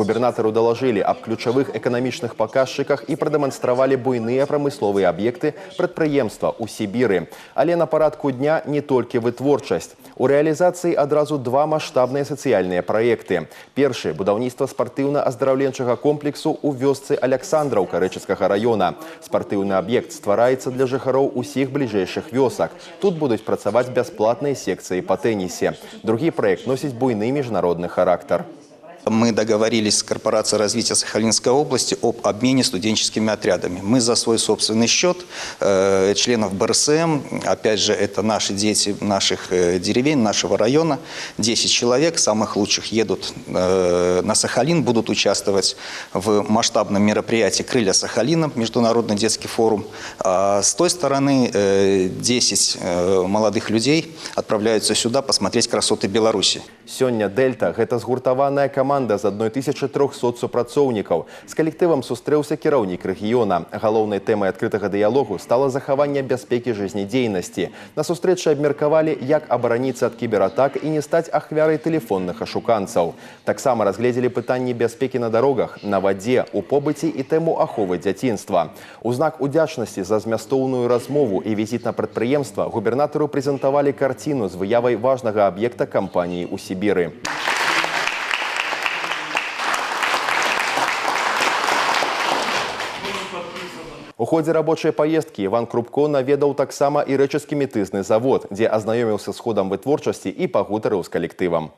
Губернатору доложили об ключевых экономичных показчиках и продемонстрировали буйные промысловые объекты предприемства у Сибири. Але на парадку дня не только вытворчасць. У реализации одразу два масштабные социальные проекты. Первый – будаўніцтва спортивно-оздоровленчего комплексу у вёсцы Александраўка Рэчыцкага района. Спортивный объект ствараецца для жыхароў усіх ближайших вёсак. Тут будут працаваць бесплатные секции по теннисе. Другий проект носит буйный международный характер. Мы договорились с Корпорацией развития Сахалинской области об обмене студенческими отрядами. Мы за свой собственный счет членов БРСМ, опять же, это наши дети наших деревень, нашего района, 10 человек, самых лучших, едут на Сахалин, будут участвовать в масштабном мероприятии «Крылья Сахалина», международный детский форум. А с той стороны 10 молодых людей отправляются сюда посмотреть красоты Беларуси. Сёння «Дельта» – это згуртаваная команда з 1300 супрацоўнікаў. З калектывам сустрэўся кіраўнік рэгіёна. Галоўнай тэмай адкрытага дыялогу стала захаванне бяспекі жизнедзейнасці. На сустрэчы абмеркавалі, як абараніцца ад кібератак і не стаць ахвярай тэлефонных ашуканцаў. Таксама разгледзелі пытанні бяспекі на дарогах, на вадзе, у побыце і тэму аховы дзяцінства. У знак удзячнасці за змястоўную размову і візіт на прадпрыемства губернатару прэзентавалі карціну з выявай важнага аб'екта кампаніі ў Сібіры. У ходе рабочей поездки Иван Крупко наведал таксама и Рэчыцкі метызны завод, где ознакомился с ходом вытворчасці и пагутарыў с коллективом.